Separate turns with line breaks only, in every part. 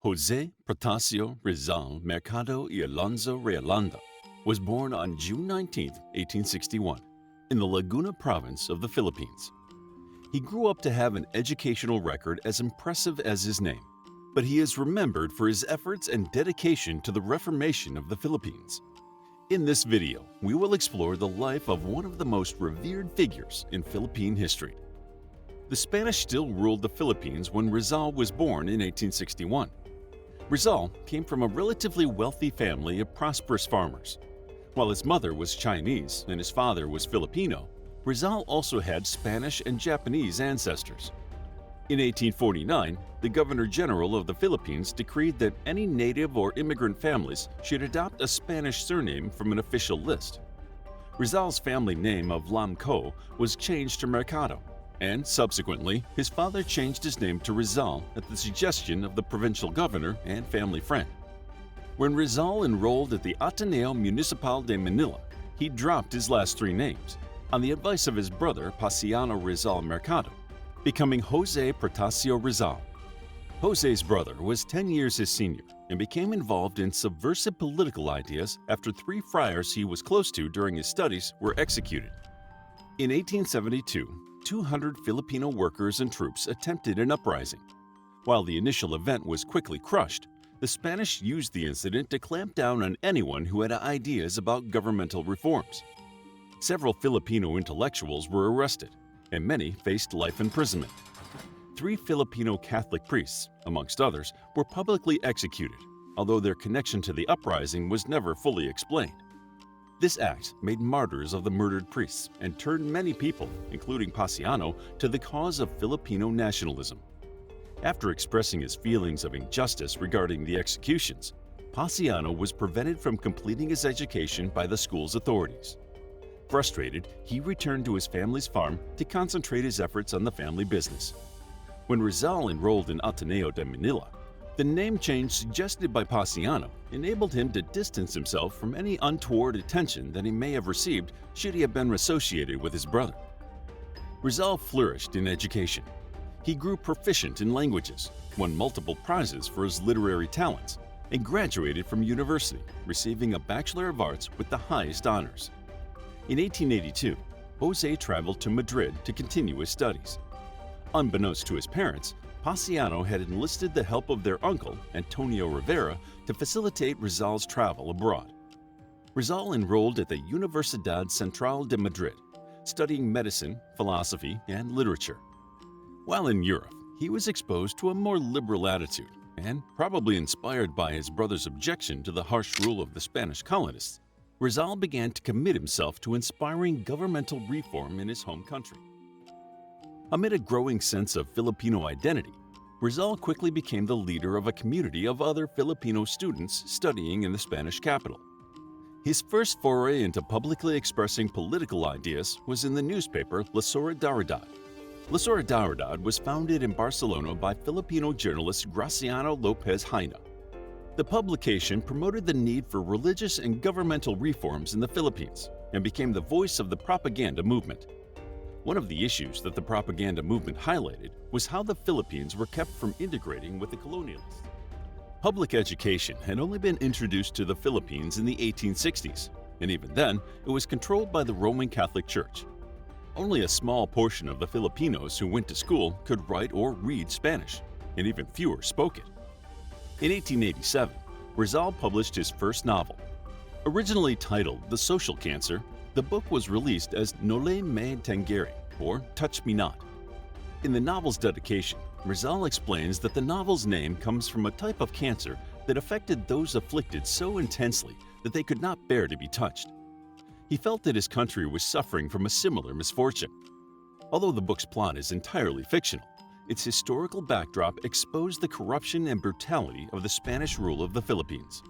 Jose Protasio Rizal Mercado y Alonso Realanda was born on June 19, 1861, in the Laguna province of the Philippines. He grew up to have an educational record as impressive as his name, but he is remembered for his efforts and dedication to the reformation of the Philippines. In this video, we will explore the life of one of the most revered figures in Philippine history. The Spanish still ruled the Philippines when Rizal was born in 1861. Rizal came from a relatively wealthy family of prosperous farmers. While his mother was Chinese and his father was Filipino, Rizal also had Spanish and Japanese ancestors. In 1849, the Governor-General of the Philippines decreed that any native or immigrant families should adopt a Spanish surname from an official list. Rizal's family name of Lamco was changed to Mercado, and subsequently, his father changed his name to Rizal at the suggestion of the provincial governor and family friend. When Rizal enrolled at the Ateneo Municipal de Manila, he dropped his last three names, on the advice of his brother Paciano Rizal Mercado, becoming Jose Protasio Rizal. Jose's brother was 10 years his senior and became involved in subversive political ideas after three friars he was close to during his studies were executed. In 1872, 200 Filipino workers and troops attempted an uprising. While the initial event was quickly crushed, the Spanish used the incident to clamp down on anyone who had ideas about governmental reforms. Several Filipino intellectuals were arrested, and many faced life imprisonment. 3 Filipino Catholic priests, amongst others, were publicly executed, although their connection to the uprising was never fully explained. This act made martyrs of the murdered priests and turned many people, including Paciano, to the cause of Filipino nationalism. After expressing his feelings of injustice regarding the executions, Paciano was prevented from completing his education by the school's authorities. Frustrated, he returned to his family's farm to concentrate his efforts on the family business. When Rizal enrolled in Ateneo de Manila, the name change suggested by Paciano enabled him to distance himself from any untoward attention that he may have received should he have been associated with his brother. Rizal flourished in education. He grew proficient in languages, won multiple prizes for his literary talents, and graduated from university, receiving a Bachelor of Arts with the highest honors. In 1882, Jose traveled to Madrid to continue his studies. Unbeknownst to his parents, Paciano had enlisted the help of their uncle, Antonio Rivera, to facilitate Rizal's travel abroad. Rizal enrolled at the Universidad Central de Madrid, studying medicine, philosophy, and literature. While in Europe, he was exposed to a more liberal attitude, and probably inspired by his brother's objection to the harsh rule of the Spanish colonists, Rizal began to commit himself to inspiring governmental reform in his home country. Amid a growing sense of Filipino identity, Rizal quickly became the leader of a community of other Filipino students studying in the Spanish capital. His first foray into publicly expressing political ideas was in the newspaper La Solidaridad. La Solidaridad was founded in Barcelona by Filipino journalist Graciano Lopez Haina. The publication promoted the need for religious and governmental reforms in the Philippines and became the voice of the propaganda movement. One of the issues that the propaganda movement highlighted was how the Philippines were kept from integrating with the colonialists. Public education had only been introduced to the Philippines in the 1860s, and even then, it was controlled by the Roman Catholic Church. Only a small portion of the Filipinos who went to school could write or read Spanish, and even fewer spoke it. In 1887, Rizal published his first novel. Originally titled The Social Cancer, the book was released as Noli Me Tangere, or Touch Me Not. In the novel's dedication, Rizal explains that the novel's name comes from a type of cancer that affected those afflicted so intensely that they could not bear to be touched. He felt that his country was suffering from a similar misfortune. Although the book's plot is entirely fictional, its historical backdrop exposed the corruption and brutality of the Spanish rule of the Philippines.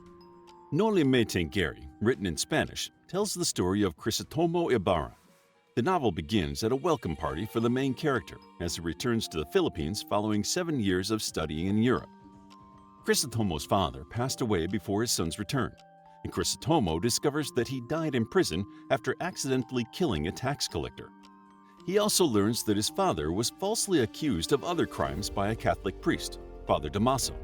Noli Me Tangere, written in Spanish, tells the story of Crisostomo Ibarra. The novel begins at a welcome party for the main character as he returns to the Philippines following 7 years of studying in Europe. Crisostomo's father passed away before his son's return, and Crisostomo discovers that he died in prison after accidentally killing a tax collector. He also learns that his father was falsely accused of other crimes by a Catholic priest, Father Damaso.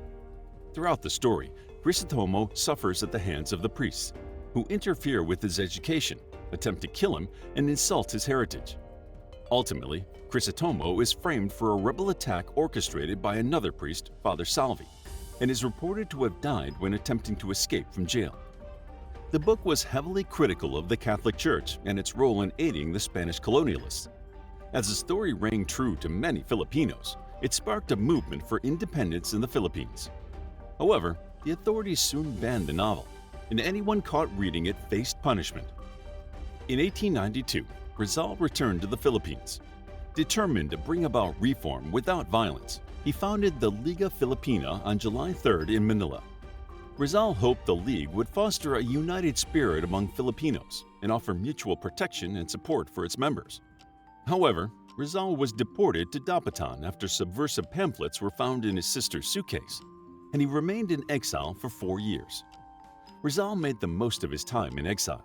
Throughout the story, Crisostomo suffers at the hands of the priests, who interfere with his education, attempt to kill him, and insult his heritage. Ultimately, Crisostomo is framed for a rebel attack orchestrated by another priest, Father Salvi, and is reported to have died when attempting to escape from jail. The book was heavily critical of the Catholic Church and its role in aiding the Spanish colonialists. As the story rang true to many Filipinos, it sparked a movement for independence in the Philippines. However, the authorities soon banned the novel, and anyone caught reading it faced punishment. In 1892, Rizal returned to the Philippines. Determined to bring about reform without violence, he founded the Liga Filipina on July 3rd in Manila. Rizal hoped the League would foster a united spirit among Filipinos and offer mutual protection and support for its members. However, Rizal was deported to Dapitan after subversive pamphlets were found in his sister's suitcase, and he remained in exile for 4 years. Rizal made the most of his time in exile.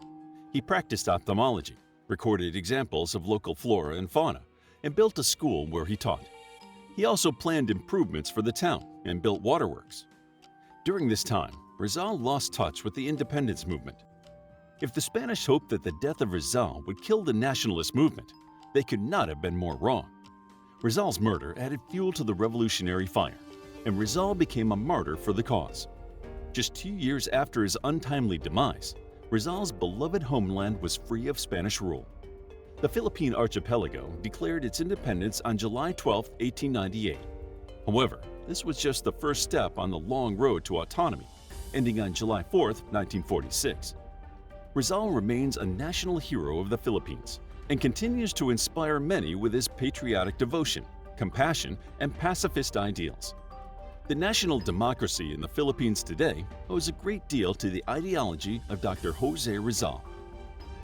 He practiced ophthalmology, recorded examples of local flora and fauna, and built a school where he taught. He also planned improvements for the town and built waterworks. During this time, Rizal lost touch with the independence movement. If the Spanish hoped that the death of Rizal would kill the nationalist movement, they could not have been more wrong. Rizal's murder added fuel to the revolutionary fire, and Rizal became a martyr for the cause. Just 2 years after his untimely demise, Rizal's beloved homeland was free of Spanish rule. The Philippine archipelago declared its independence on July 12, 1898. However, this was just the first step on the long road to autonomy, ending on July 4, 1946. Rizal remains a national hero of the Philippines and continues to inspire many with his patriotic devotion, compassion, and pacifist ideals. The national democracy in the Philippines today owes a great deal to the ideology of Dr. Jose Rizal.